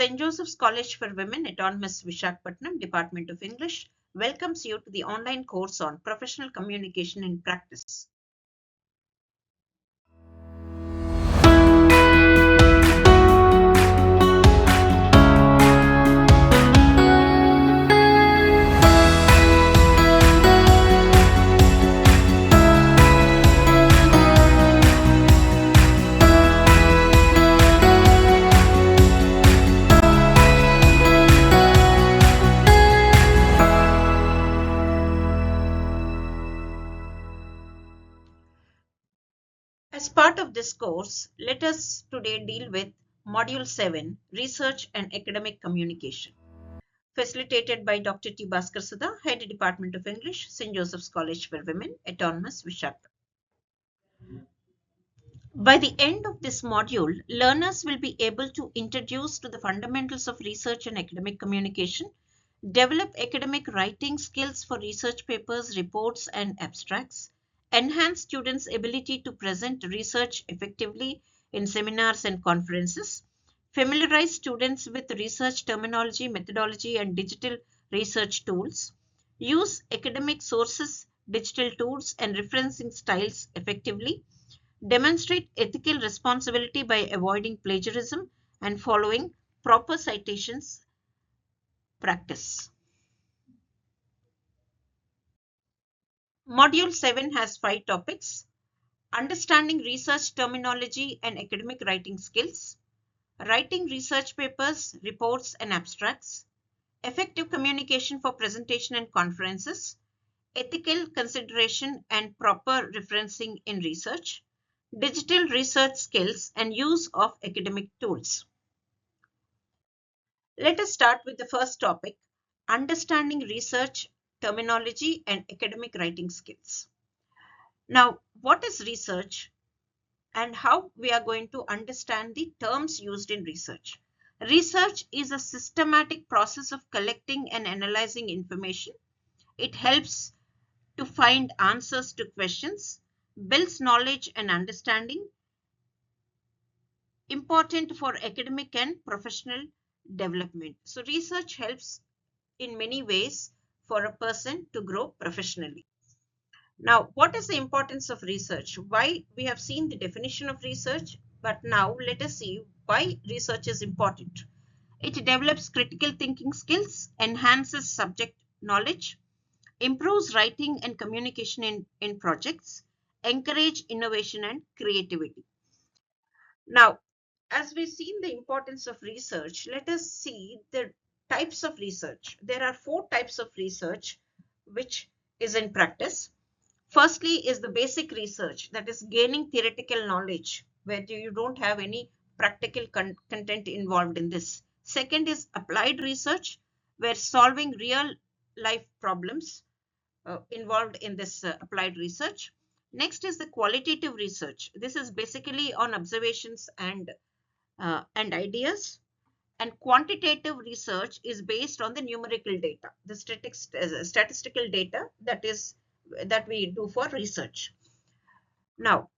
St. Joseph's College for Women, Autonomous Vishakhapatnam, Department of English, welcomes you to the online course on Professional Communication in Practice. As part of this course, let us today deal with Module 7, Research and Academic Communication, facilitated by Dr. T. Bhaskar Sudha, Head Department of English, St. Joseph's College for Women, Autonomous Vishakhapatnam. By the end of this module, learners will be able to introduce to the fundamentals of research and academic communication, develop academic writing skills for research papers, reports, and abstracts, enhance students' ability to present research effectively in seminars and conferences, familiarize students with research terminology, methodology, and digital research tools, use academic sources, digital tools, and referencing styles effectively, demonstrate ethical responsibility by avoiding plagiarism and following proper citations practice. Module 7 has 5 topics: understanding research terminology and academic writing skills, writing research papers, reports, and abstracts, effective communication for presentation and conferences, ethical consideration and proper referencing in research, digital research skills, and use of academic tools. Let us start with the first topic, understanding research terminology and academic writing skills. Now, what is research and how we are going to understand the terms used in research? Research is a systematic process of collecting and analyzing information. It helps to find answers to questions, builds knowledge and understanding, important for academic and professional development. So research helps in many ways for a person to grow professionally. Now, what is the importance of research? Why? We have seen the definition of research, but now let us see why research is important. It develops critical thinking skills, enhances subject knowledge, improves writing and communication in projects, encourage innovation and creativity. Now, as we've seen the importance of research, let us see the types of research. There are 4 types of research which is in practice. Firstly is the basic research, that is gaining theoretical knowledge, where you don't have any practical content involved in this. Second is applied research, where solving real life problems involved in this applied research. Next is the qualitative research. This is basically on observations and ideas. And quantitative research is based on the numerical data, the statistical data that we do for research. Now,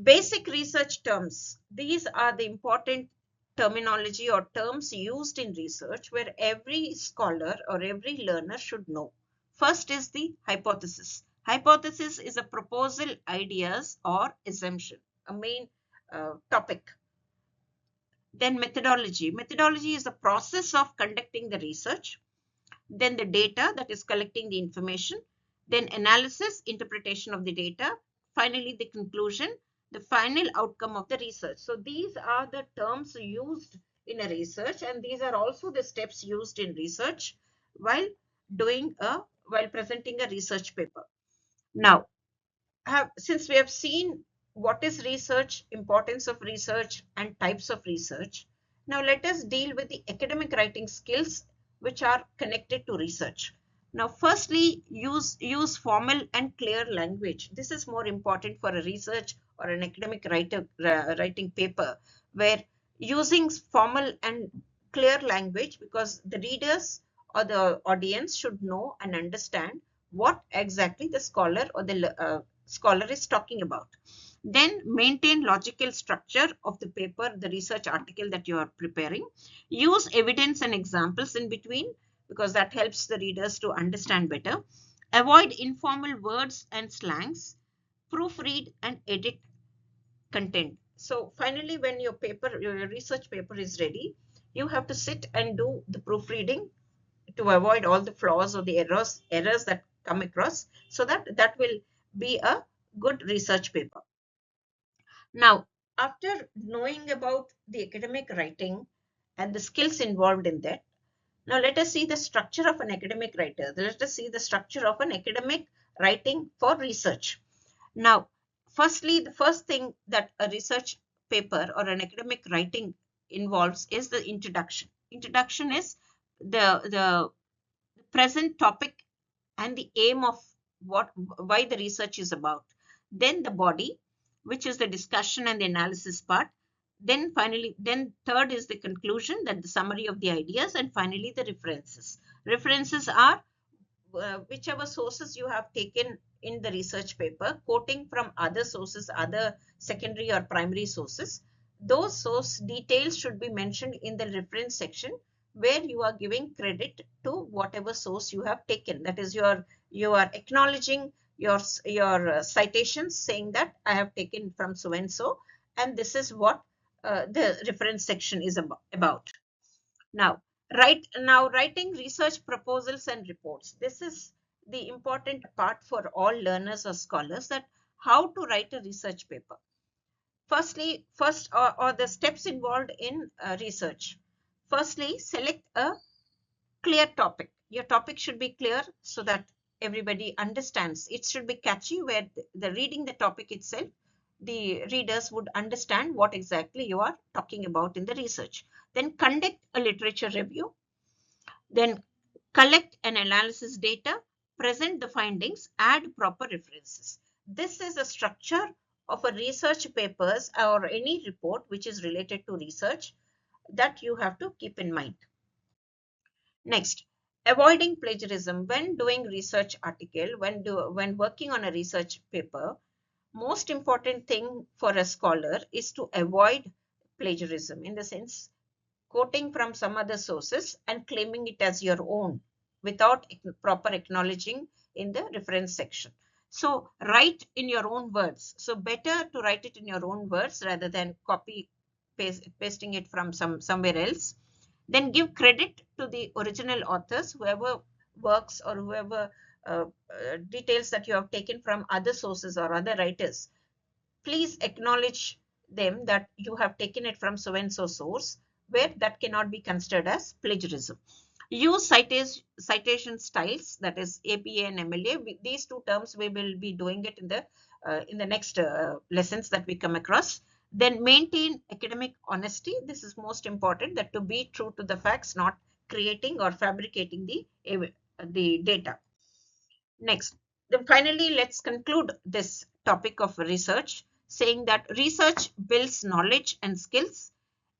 basic research terms. These are the important terminology or terms used in research where every scholar or every learner should know. First is the hypothesis. Hypothesis is a proposal, ideas, or assumption, a main topic. Then methodology. Methodology is the process of conducting the research. Then the data, that is collecting the information. Then analysis, interpretation of the data. Finally, the conclusion, the final outcome of the research. So these are the terms used in a research, and these are also the steps used in research while presenting a research paper. Now, since we have seen what is research, importance of research, and types of research, now let us deal with the academic writing skills which are connected to research. Now, firstly, use formal and clear language. This is more important for a research or an academic writing paper, where using formal and clear language, because the readers or the audience should know and understand what exactly the scholar or the scholar is talking about. Then maintain logical structure of the paper, the research article that you are preparing. Use evidence and examples in between because that helps the readers to understand better. Avoid informal words and slangs. Proofread and edit content. So finally, when your research paper is ready, you have to sit and do the proofreading to avoid all the flaws or the errors that come across, so that will be a good research paper. Now, after knowing about the academic writing and the skills involved in that, now let us see the structure of an academic writer. Let us see the structure of an academic writing for research. Now, firstly, the first thing that a research paper or an academic writing involves is the introduction. Introduction is the present topic and the aim of why the research is about. Then the body, which is the discussion and the analysis part. Then finally, then third is the conclusion, that the summary of the ideas, and finally the references. References are whichever sources you have taken in the research paper, quoting from other sources, other secondary or primary sources. Those source details should be mentioned in the reference section, where you are giving credit to whatever source you have taken. That is, you are acknowledging your citations, saying that I have taken from so and so, and this is what the reference section is about. Now, writing research proposals and reports. This is the important part for all learners or scholars, that how to write a research paper. Or the steps involved in research. Firstly, select a clear topic. Your topic should be clear so that everybody understands. It should be catchy, where the reading the topic itself, the readers would understand what exactly you are talking about in the research. Then conduct a literature review. Then collect and analysis data, present the findings, add proper references. This is a structure of a research papers or any report which is related to research that you have to keep in mind. Next, avoiding plagiarism when doing research article, when working on a research paper. Most important thing for a scholar is to avoid plagiarism, in the sense quoting from some other sources and claiming it as your own without proper acknowledging in the reference section. So write in your own words. So better to write it in your own words rather than pasting it from somewhere else. Then give credit to the original authors, whoever works or whoever details that you have taken from other sources or other writers. Please acknowledge them that you have taken it from so and so source, where that cannot be considered as plagiarism. Use citation styles, that is APA and MLA. These two terms we will be doing it in the next lessons that we come across. Then maintain academic honesty. This is most important, that to be true to the facts, not creating or fabricating the data. Next, then finally, let's conclude this topic of research, saying that research builds knowledge and skills.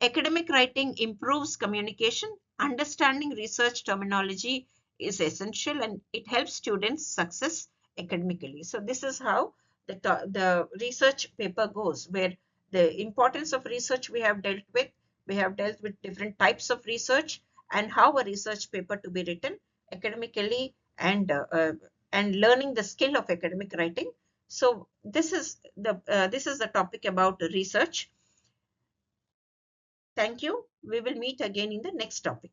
Academic writing improves communication. Understanding research terminology is essential, and it helps students success academically. So this is how the research paper goes, where the importance of research we have dealt with. We have dealt with different types of research and how a research paper to be written academically, and learning the skill of academic writing. So this is the topic about research. Thank you. We will meet again in the next topic.